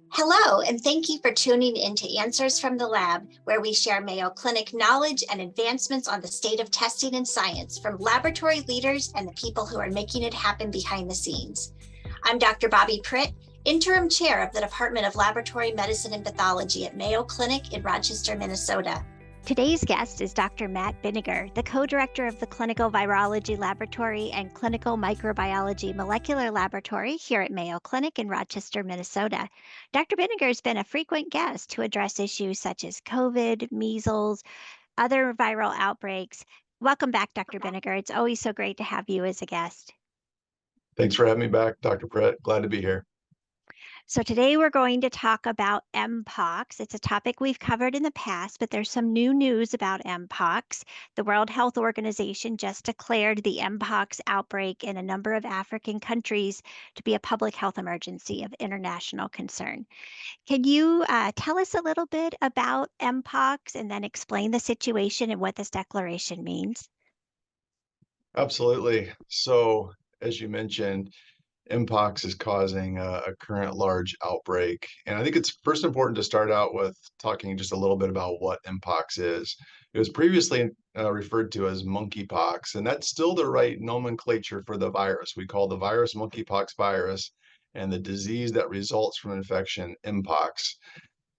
Hello, and thank you for tuning in to Answers from the Lab, where we share Mayo Clinic knowledge and advancements on the state of testing and science from laboratory leaders and the people who are making it happen behind the scenes. I'm Dr. Bobbi Pritt, Interim Chair of the Department of Laboratory Medicine and Pathology at Mayo Clinic in Rochester, Minnesota. Today's guest is Dr. Matt Binnicker, the co-director of the Clinical Virology Laboratory and Clinical Microbiology Molecular Laboratory here at Mayo Clinic in Rochester, Minnesota. Dr. Binnicker has been a frequent guest to address issues such as COVID, measles, other viral outbreaks. Welcome back, Dr. Binnicker. It's always so great to have you as a guest. Thanks for having me back, Dr. Pritt. Glad to be here. So today we're going to talk about Mpox. It's a topic we've covered in the past, but there's some new news about Mpox. The World Health Organization just declared the Mpox outbreak in a number of African countries to be a public health emergency of international concern. Can you tell us a little bit about Mpox and then explain the situation and what this declaration means? Absolutely. So, as you mentioned, Mpox is causing a current large outbreak. And I think it's first important to start out with talking just a little bit about what Mpox is. It was previously referred to as monkeypox, and that's still the right nomenclature for the virus. We call the virus monkeypox virus, and the disease that results from infection Mpox.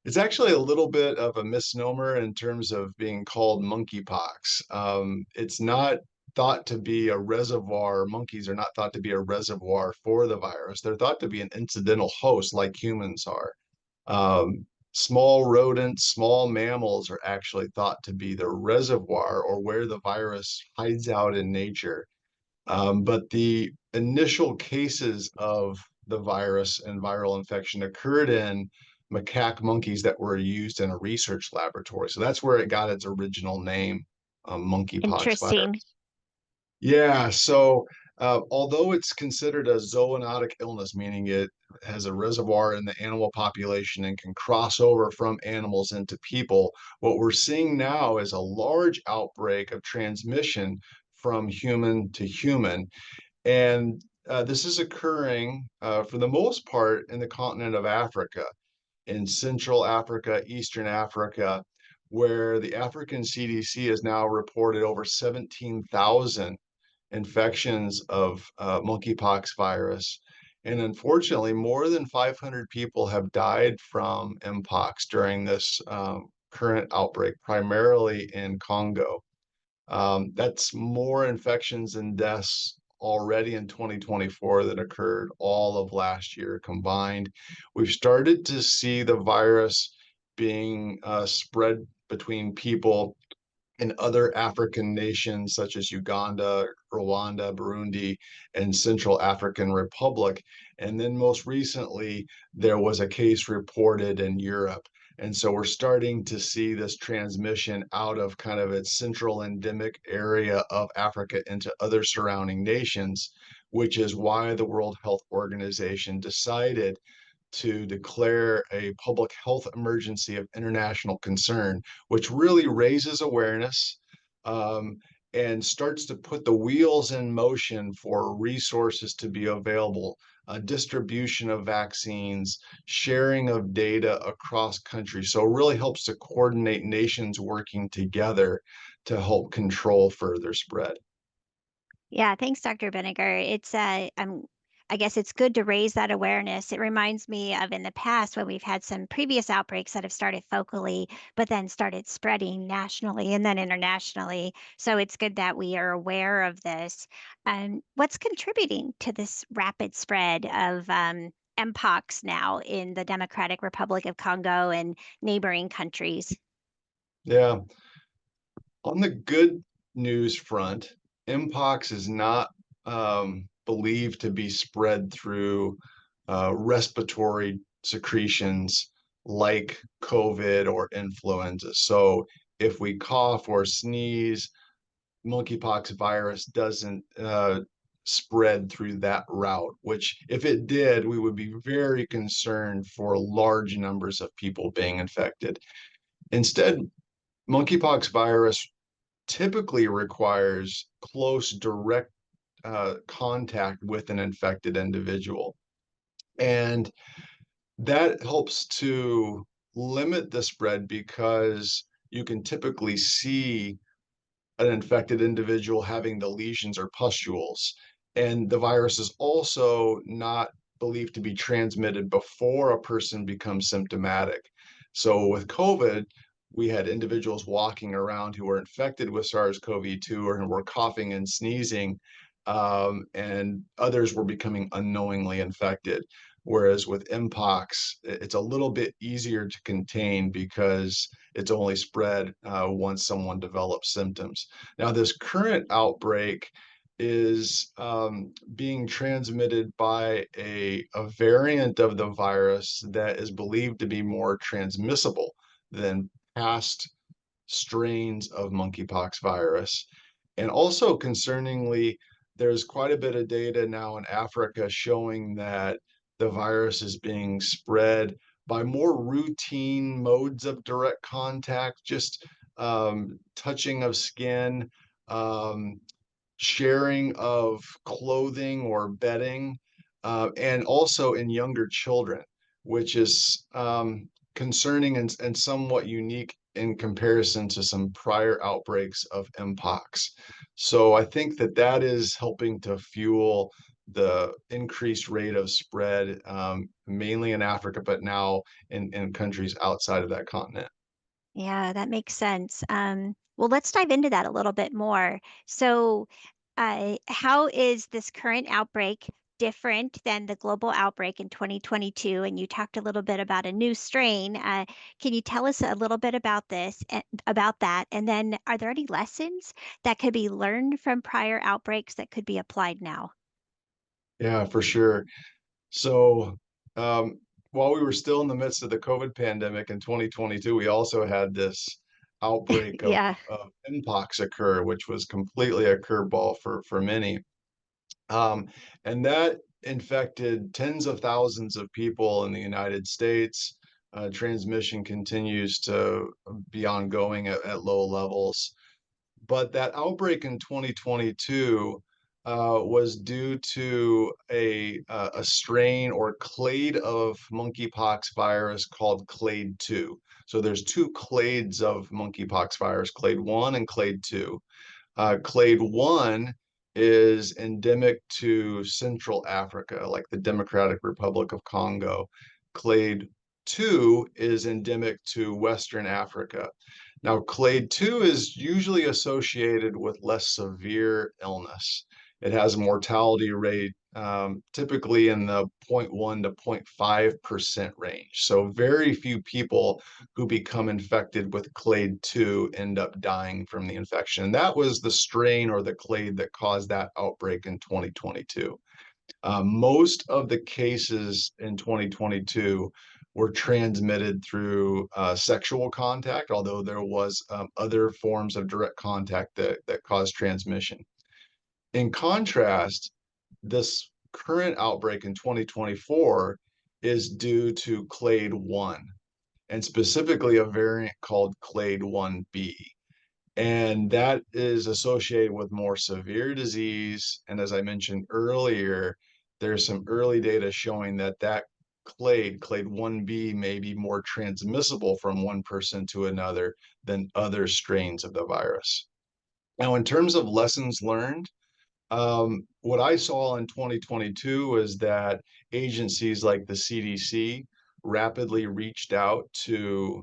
It's actually a little bit of a misnomer in terms of being called monkeypox. It's not thought to be a reservoir. Monkeys are not thought to be a reservoir for the virus. They're thought to be an incidental host like humans are. Small rodents, small mammals are actually thought to be the reservoir or where the virus hides out in nature. But the initial cases of the virus and viral infection occurred in macaque monkeys that were used in a research laboratory. So that's where it got its original name, monkeypox Interesting. virus. Yeah, so although it's considered a zoonotic illness, meaning it has a reservoir in the animal population and can cross over from animals into people, what we're seeing now is a large outbreak of transmission from human to human. And this is occurring for the most part in the continent of Africa, in Central Africa, Eastern Africa, where the African CDC has now reported over 17,000 infections of monkeypox virus. And unfortunately, more than 500 people have died from Mpox during this current outbreak, primarily in Congo. That's more infections and deaths already in 2024 that occurred all of last year combined. We've started to see the virus being spread between people in other African nations such as Uganda, Rwanda, Burundi, and Central African Republic. And then most recently, there was a case reported in Europe. And so we're starting to see this transmission out of kind of its central endemic area of Africa into other surrounding nations, which is why the World Health Organization decided to declare a public health emergency of international concern, which really raises awareness um, and starts to put the wheels in motion for resources to be available, distribution of vaccines, sharing of data across countries. So it really helps to coordinate nations working together to help control further spread. Yeah, thanks, Dr. Binnicker. I guess it's good to raise that awareness. It reminds me of in the past when we've had some previous outbreaks that have started focally, but then started spreading nationally and then internationally. So it's good that we are aware of this. What's contributing to this rapid spread of Mpox now in the Democratic Republic of Congo and neighboring countries? Yeah. On the good news front, Mpox is not believed to be spread through respiratory secretions like COVID or influenza. So if we cough or sneeze, monkeypox virus doesn't spread through that route, which if it did, we would be very concerned for large numbers of people being infected. Instead, monkeypox virus typically requires close, direct contact with an infected individual. And That helps to limit the spread because you can typically see an infected individual having the lesions or pustules. And the virus is also not believed to be transmitted before a person becomes symptomatic. So with COVID, we had individuals walking around who were infected with SARS-CoV-2 or who were coughing and sneezing, and others were becoming unknowingly infected. Whereas with Mpox, it's a little bit easier to contain because it's only spread once someone develops symptoms. Now, this current outbreak is being transmitted by a variant of the virus that is believed to be more transmissible than past strains of monkeypox virus. And also concerningly, there's quite a bit of data now in Africa showing that the virus is being spread by more routine modes of direct contact, just touching of skin, um, sharing of clothing or bedding, and also in younger children, which is concerning and somewhat unique in comparison to some prior outbreaks of Mpox. So I think that that is helping to fuel the increased rate of spread, mainly in Africa, but now in countries outside of that continent. Yeah, that makes sense. Well, let's dive into that a little bit more. So, how is this current outbreak different than the global outbreak in 2022? And you talked a little bit about a new strain. Can you tell us a little bit about this, about that? And then, are there any lessons that could be learned from prior outbreaks that could be applied now? Yeah, for sure. So, um, while we were still in the midst of the COVID pandemic in 2022, we also had this outbreak Yeah. of Mpox occur, which was completely a curveball for many. Um, and that infected tens of thousands of people in the United States. Transmission continues to be ongoing at low levels. But that outbreak in 2022 was due to a strain or clade of monkeypox virus called clade 2. So there's two clades of monkeypox virus, clade 1 and clade 2. Clade 1 is endemic to Central Africa, like the Democratic Republic of Congo. Clade 2 is endemic to Western Africa. Now, clade 2 is usually associated with less severe illness. It has a mortality rate typically in the 0.1 to 0.5% range. So very few people who become infected with clade 2 end up dying from the infection. And that was the strain or the clade that caused that outbreak in 2022. Most of the cases in 2022 were transmitted through sexual contact, although there was other forms of direct contact that caused transmission. In contrast, this current outbreak in 2024 is due to clade 1, and specifically a variant called clade 1b. And that is associated with more severe disease. And as I mentioned earlier, there's some early data showing that clade 1b, may be more transmissible from one person to another than other strains of the virus. Now, in terms of lessons learned, what I saw in 2022 is that agencies like the CDC rapidly reached out to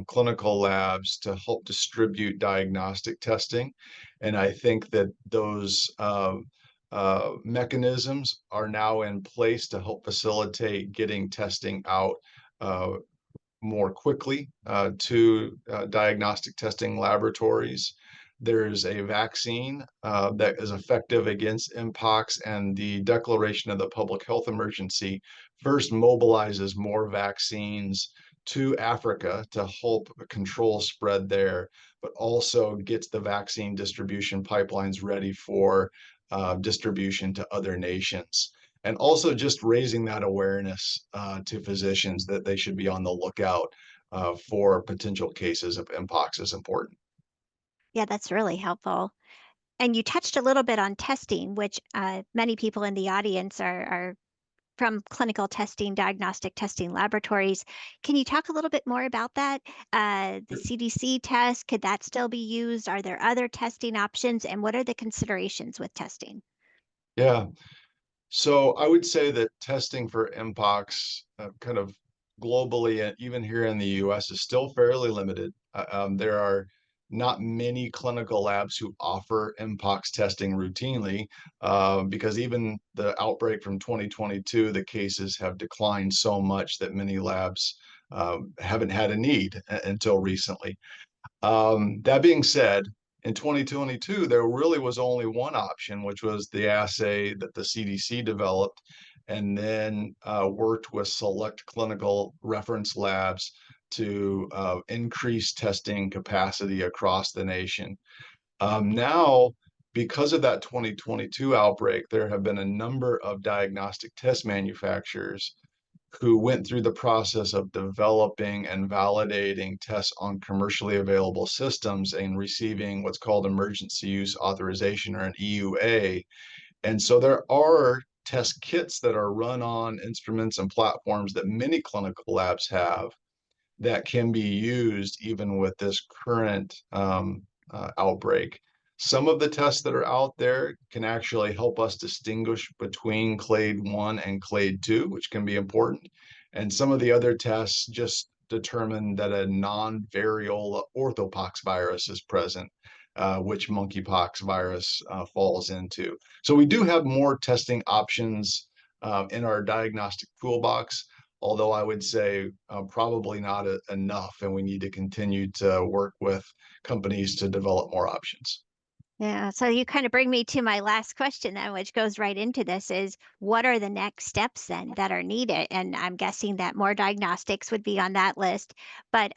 clinical labs to help distribute diagnostic testing. And I think that those mechanisms are now in place to help facilitate getting testing out uh, more quickly to diagnostic testing laboratories. There's a vaccine that is effective against Mpox, and the declaration of the public health emergency first mobilizes more vaccines to Africa to help control spread there, but also gets the vaccine distribution pipelines ready for distribution to other nations. And also just raising that awareness to physicians that they should be on the lookout for potential cases of Mpox is important. Yeah, that's really helpful. And you touched a little bit on testing, which many people in the audience are from clinical testing, diagnostic testing laboratories. Can you talk a little bit more about that? The CDC test, could that still be used? Are there other testing options? And what are the considerations with testing? Yeah. So I would say that testing for Mpox, kind of globally and even here in the US, is still fairly limited. There are not many clinical labs who offer Mpox testing routinely, because even the outbreak from 2022, the cases have declined so much that many labs haven't had a need until recently. That being said, in 2022, there really was only one option, which was the assay that the CDC developed and then worked with select clinical reference labs to increase testing capacity across the nation. Now, because of that 2022 outbreak, there have been a number of diagnostic test manufacturers who went through the process of developing and validating tests on commercially available systems and receiving what's called emergency use authorization, or an EUA. And so there are test kits that are run on instruments and platforms that many clinical labs have that can be used even with this current outbreak. Some of the tests that are out there can actually help us distinguish between clade 1 and clade 2, which can be important. And some of the other tests just determine that a non-variola orthopox virus is present, which monkeypox virus falls into. So we do have more testing options in our diagnostic toolbox, although I would say probably not enough, and we need to continue to work with companies to develop more options. Yeah, so you kind of bring me to my last question then, which goes right into this is what are the next steps then that are needed? And I'm guessing that more diagnostics would be on that list, but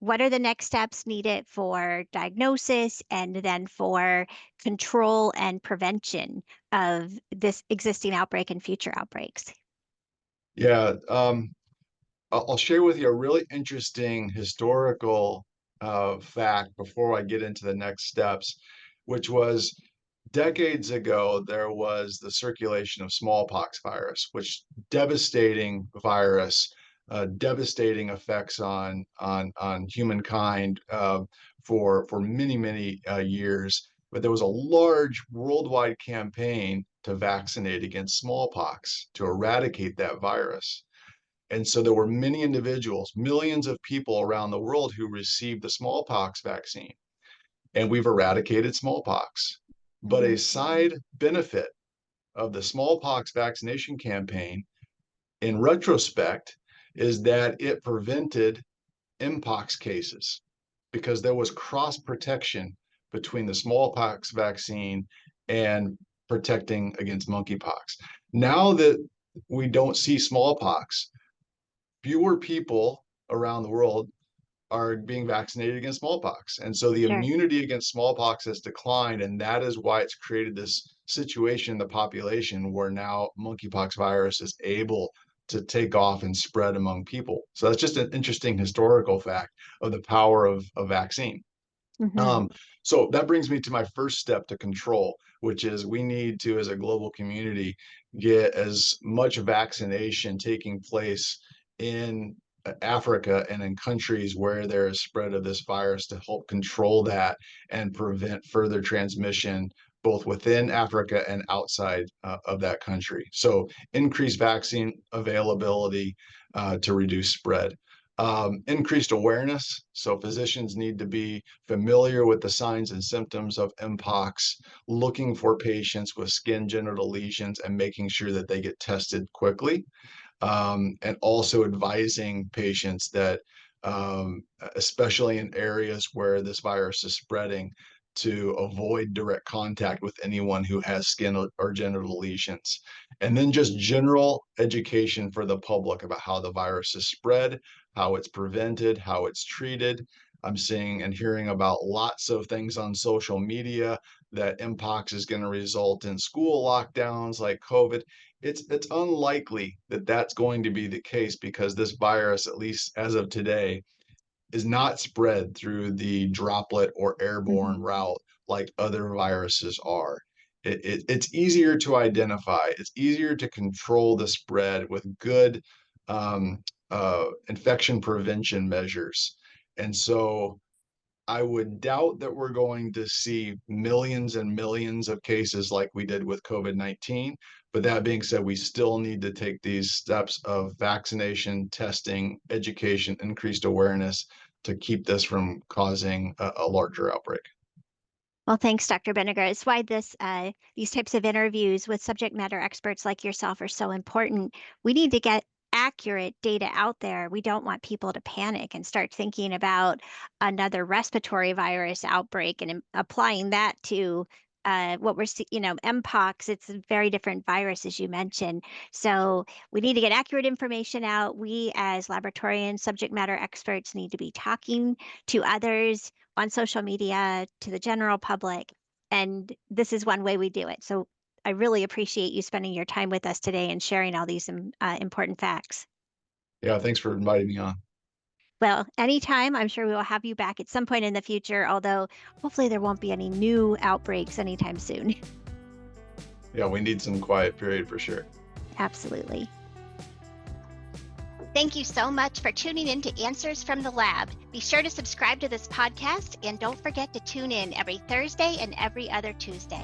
what are the next steps needed for diagnosis and then for control and prevention of this existing outbreak and future outbreaks? Yeah, I'll share with you a really interesting historical fact before I get into the next steps, which was decades ago, there was the circulation of smallpox virus, which devastating virus, devastating effects on humankind for many years. But there was a large worldwide campaign to vaccinate against smallpox to eradicate that virus. And so there were many individuals, millions of people around the world who received the smallpox vaccine, and we've eradicated smallpox. But a side benefit of the smallpox vaccination campaign, in retrospect, is that it prevented Mpox cases because there was cross protection between the smallpox vaccine and protecting against monkeypox. Now that we don't see smallpox, fewer people around the world are being vaccinated against smallpox. And so the Sure. immunity against smallpox has declined. And that is why it's created this situation in the population where now monkeypox virus is able to take off and spread among people. So that's just an interesting historical fact of the power of a vaccine. Mm-hmm. So that brings me to my first step to control, which is we need to, as a global community, get as much vaccination taking place in Africa and in countries where there is spread of this virus to help control that and prevent further transmission both within Africa and outside of that country. So increase vaccine availability to reduce spread. Increased awareness. So physicians need to be familiar with the signs and symptoms of Mpox, looking for patients with skin genital lesions and making sure that they get tested quickly. And also advising patients that, especially in areas where this virus is spreading, to avoid direct contact with anyone who has skin or genital lesions. And then just general education for the public about how the virus is spread, how it's prevented, how it's treated. I'm seeing and hearing about lots of things on social media that Mpox is going to result in school lockdowns like COVID. It's unlikely that that's going to be the case because this virus, at least as of today, is not spread through the droplet or airborne route like other viruses are. it's easier to identify. It's easier to control the spread with good infection prevention measures. And so I would doubt that we're going to see millions and millions of cases like we did with COVID-19. But that being said, we still need to take these steps of vaccination, testing, education, increased awareness to keep this from causing a larger outbreak. Well, thanks, Dr. Binnicker. It's why these types of interviews with subject matter experts like yourself are so important. We need to get accurate data out there. We don't want people to panic and start thinking about another respiratory virus outbreak and applying that to what we're seeing, Mpox. It's a very different virus, as you mentioned. So we need to get accurate information out. We, as laboratorians, subject matter experts, need to be talking to others on social media, to the general public. And this is one way we do it. So I really appreciate you spending your time with us today and sharing all these important facts. Yeah, thanks for inviting me on. Well, anytime, I'm sure we will have you back at some point in the future, although hopefully there won't be any new outbreaks anytime soon. Yeah, we need some quiet period for sure. Absolutely. Thank you so much for tuning in to Answers from the Lab. Be sure to subscribe to this podcast and don't forget to tune in every Thursday and every other Tuesday.